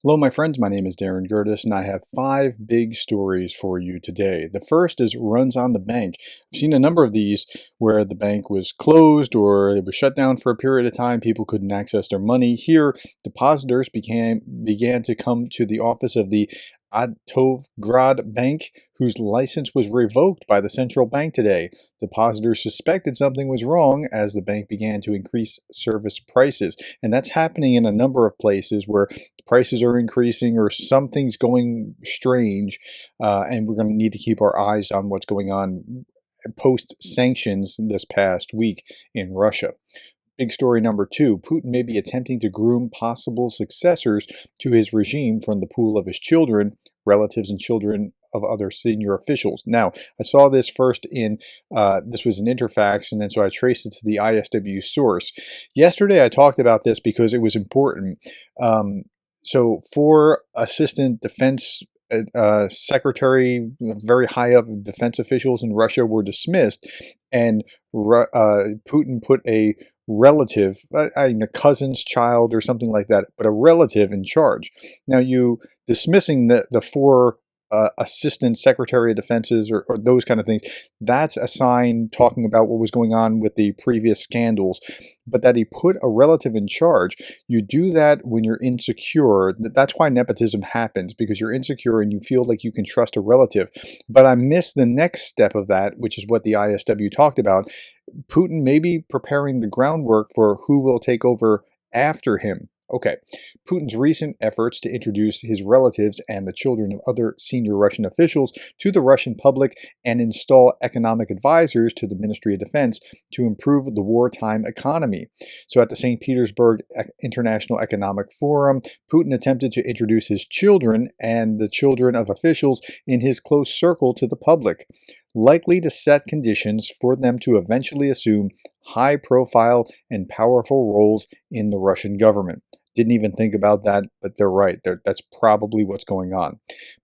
Hello, my friends. My name is Darren Gerdes, and I have 5 big stories for you today. The first is runs on the bank. I've seen a number of these where the bank was closed or it was shut down for a period of time. People couldn't access their money. Here, depositors began to come to the office of the Atovgrad Bank, whose license was revoked by the central bank today. Depositors suspected something was wrong as the bank began to increase service prices. And that's happening in a number of places where prices are increasing or something's going strange, and we're going to need to keep our eyes on what's going on post sanctions this past week in Russia. Big story number 2, Putin may be attempting to groom possible successors to his regime from the pool of his children, relatives, and children of other senior officials. Now, I saw this first this was an Interfax, and then so I traced it to the ISW source. Yesterday I talked about this because it was important. So 4 assistant defense secretary, very high up defense officials in Russia were dismissed, and Putin put a relative, a cousin's child or something like that, but a relative in charge. Now, you dismissing the 4 assistant secretary of defenses or those kind of things, that's a sign talking about what was going on with the previous scandals. But that he put a relative in charge, you do that when you're insecure. That's why nepotism happens, because you're insecure and you feel like you can trust a relative. But I missed the next step of that, which is what the ISW talked about. Putin may be preparing the groundwork for who will take over after him. Okay, Putin's recent efforts to introduce his relatives and the children of other senior Russian officials to the Russian public and install economic advisors to the Ministry of Defense to improve the wartime economy. So at the St. Petersburg International Economic Forum, Putin attempted to introduce his children and the children of officials in his close circle to the public, likely to set conditions for them to eventually assume high-profile and powerful roles in the Russian government. Didn't even think about that, but they're right. That's probably what's going on.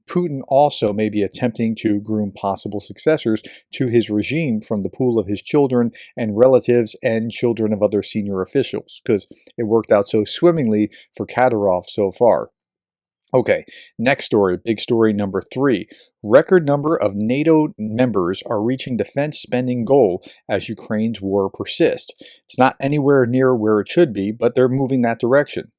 Putin also may be attempting to groom possible successors to his regime from the pool of his children and relatives and children of other senior officials, because it worked out so swimmingly for Kadyrov so far. Okay, next story, big story number 3. Record number of NATO members are reaching defense spending goal as Ukraine's war persists. It's not anywhere near where it should be, but they're moving that direction.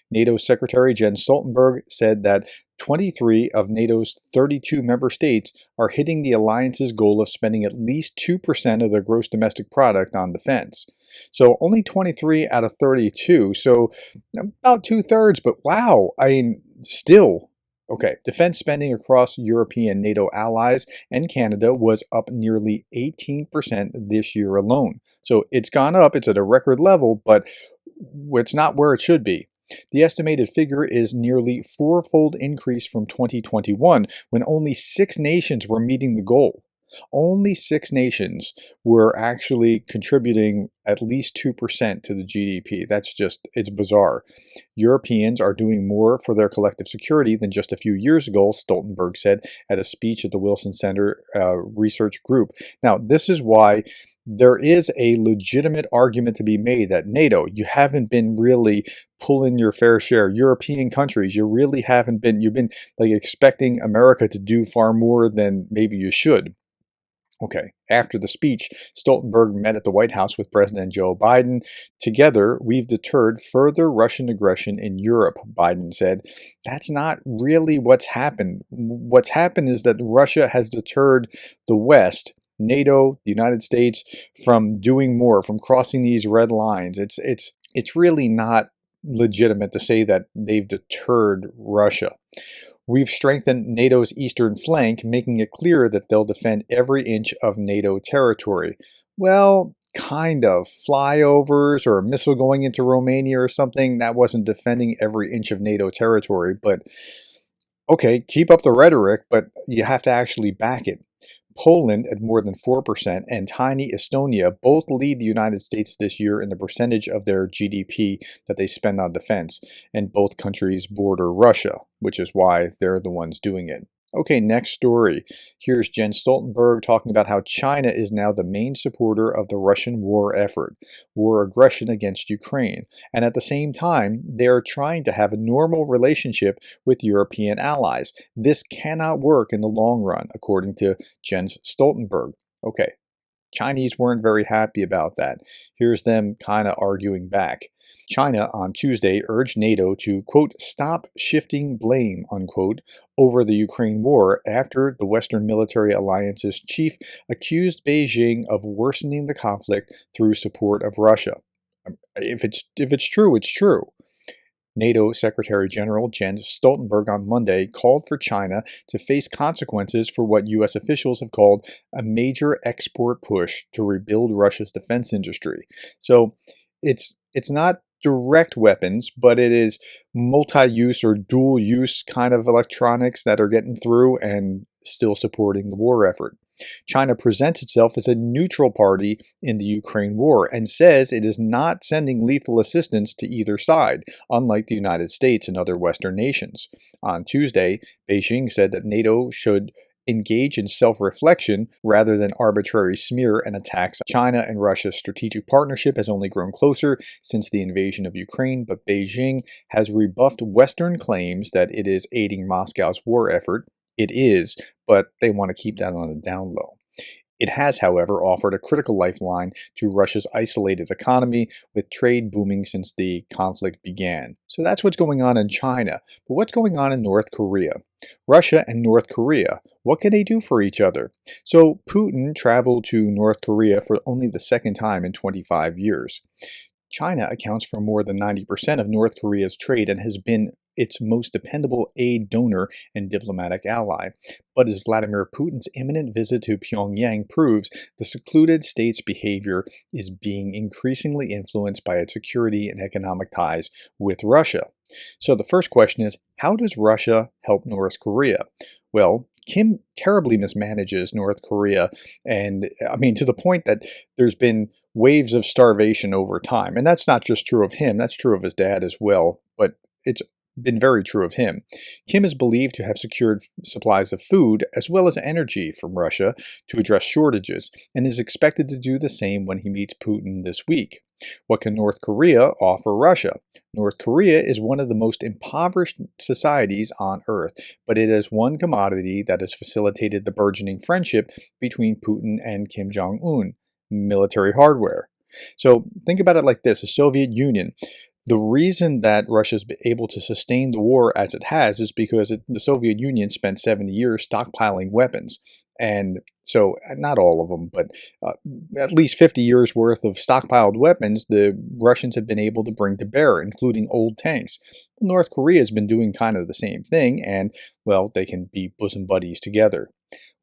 NATO Secretary Jens Stoltenberg said that 23 of NATO's 32 member states are hitting the alliance's goal of spending at least 2% of their gross domestic product on defense. So only 23 out of 32, so about 2/3, but wow, I mean, still. Okay, defense spending across European NATO allies and Canada was up nearly 18% this year alone. So it's gone up, it's at a record level, but it's not where it should be. The estimated figure is nearly 4-fold increase from 2021, when only 6 nations were meeting the goal. Only 6 nations were actually contributing at least 2% to the GDP. It's bizarre. Europeans are doing more for their collective security than just a few years ago, Stoltenberg said at a speech at the Wilson Center Research Group. Now, this is why there is a legitimate argument to be made that NATO, you haven't been really pulling your fair share. European countries, you really haven't been, you've been like expecting America to do far more than maybe you should. Okay, after the speech, Stoltenberg met at the White House with President Joe Biden. Together, we've deterred further Russian aggression in Europe, Biden said. That's not really what's happened. What's happened is that Russia has deterred the West, NATO, the United States, from doing more, from crossing these red lines. It's really not legitimate to say that they've deterred Russia. We've strengthened NATO's eastern flank, making it clear that they'll defend every inch of NATO territory. Well, kind of. Flyovers or a missile going into Romania or something, that wasn't defending every inch of NATO territory. But okay, keep up the rhetoric, but you have to actually back it. Poland at more than 4% and tiny Estonia both lead the United States this year in the percentage of their GDP that they spend on defense, and both countries border Russia, which is why they're the ones doing it. Okay, next story. Here's Jen Stoltenberg talking about how China is now the main supporter of the Russian war effort, war aggression against Ukraine, and at the same time, they are trying to have a normal relationship with European allies. This cannot work in the long run, according to Jens Stoltenberg. Okay, Chinese weren't very happy about that. Here's them kind of arguing back. China on Tuesday urged NATO to, quote, stop shifting blame, unquote, over the Ukraine war after the Western military alliance's chief accused Beijing of worsening the conflict through support of Russia. If it's true, it's true. NATO Secretary General Jens Stoltenberg on Monday called for China to face consequences for what U.S. officials have called a major export push to rebuild Russia's defense industry. So it's not direct weapons, but it is multi-use or dual-use kind of electronics that are getting through and still supporting the war effort. China presents itself as a neutral party in the Ukraine war and says it is not sending lethal assistance to either side, unlike the United States and other Western nations. On Tuesday, Beijing said that NATO should engage in self-reflection rather than arbitrary smear and attacks. China and Russia's strategic partnership has only grown closer since the invasion of Ukraine, but Beijing has rebuffed Western claims that it is aiding Moscow's war effort. It is, but they want to keep that on the down low. It has, however, offered a critical lifeline to Russia's isolated economy, with trade booming since the conflict began. So that's what's going on in China. But what's going on in North Korea? Russia and North Korea, what can they do for each other? So Putin traveled to North Korea for only the second time in 25 years. China accounts for more than 90% of North Korea's trade and has been its most dependable aid donor and diplomatic ally. But as Vladimir Putin's imminent visit to Pyongyang proves, the secluded state's behavior is being increasingly influenced by its security and economic ties with Russia. So the first question is, how does Russia help North Korea? Well, Kim terribly mismanages North Korea, and to the point that there's been waves of starvation over time. And that's not just true of him, that's true of his dad as well, but it's been very true of him. Kim is believed to have secured supplies of food as well as energy from Russia to address shortages, and is expected to do the same when he meets Putin this week. What can North Korea offer Russia? North Korea is one of the most impoverished societies on Earth, but it is one commodity that has facilitated the burgeoning friendship between Putin and Kim Jong-un: military hardware. So think about it like this: the Soviet Union. The reason that Russia is able to sustain the war as it has is because the Soviet Union spent 70 years stockpiling weapons. And so, not all of them, but at least 50 years worth of stockpiled weapons the Russians have been able to bring to bear, including old tanks. North Korea has been doing kind of the same thing, and, well, they can be bosom buddies together.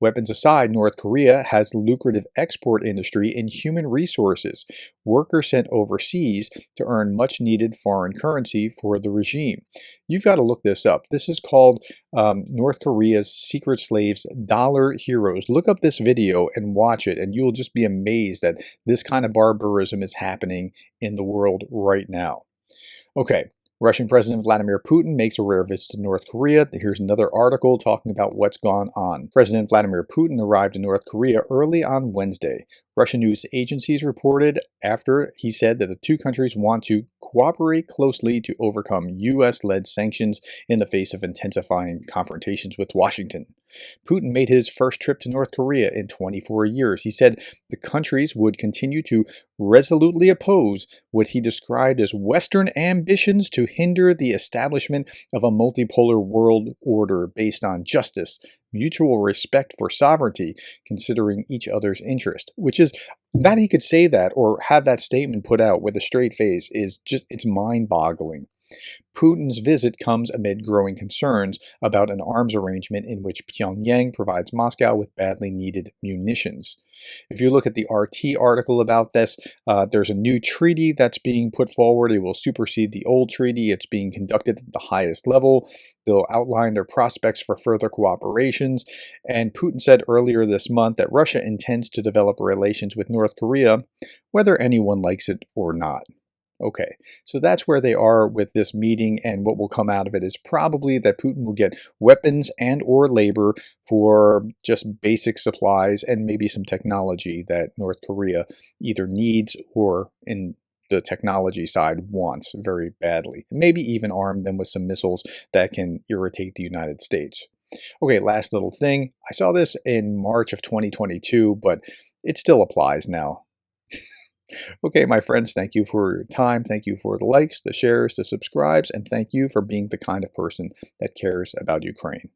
Weapons aside, North Korea has a lucrative export industry in human resources, workers sent overseas to earn much-needed foreign currency for the regime. You've got to look this up. This is called North Korea's Secret Slaves Dollar Heroes. Look up this video and watch it, and you'll just be amazed that this kind of barbarism is happening in the world right now. Okay. Russian President Vladimir Putin makes a rare visit to North Korea. Here's another article talking about what's gone on. President Vladimir Putin arrived in North Korea early on Wednesday. Russian news agencies reported after he said that the two countries want to cooperate closely to overcome U.S.-led sanctions in the face of intensifying confrontations with Washington. Putin made his first trip to North Korea in 24 years. He said the countries would continue to resolutely oppose what he described as Western ambitions to hinder the establishment of a multipolar world order based on justice, mutual respect for sovereignty, considering each other's interest. Which is, that he could say that or have that statement put out with a straight face is just, it's mind-boggling. Putin's visit comes amid growing concerns about an arms arrangement in which Pyongyang provides Moscow with badly needed munitions. If you look at the RT article about this, there's a new treaty that's being put forward. It will supersede the old treaty. It's being conducted at the highest level. They'll outline their prospects for further cooperations. And Putin said earlier this month that Russia intends to develop relations with North Korea, whether anyone likes it or not. Okay, so that's where they are with this meeting, and what will come out of it is probably that Putin will get weapons and or labor for just basic supplies and maybe some technology that North Korea either needs or in the technology side wants very badly. Maybe even arm them with some missiles that can irritate the United States. Okay, last little thing. I saw this in March of 2022, but it still applies now. Okay, my friends, thank you for your time. Thank you for the likes, the shares, the subscribes, and thank you for being the kind of person that cares about Ukraine.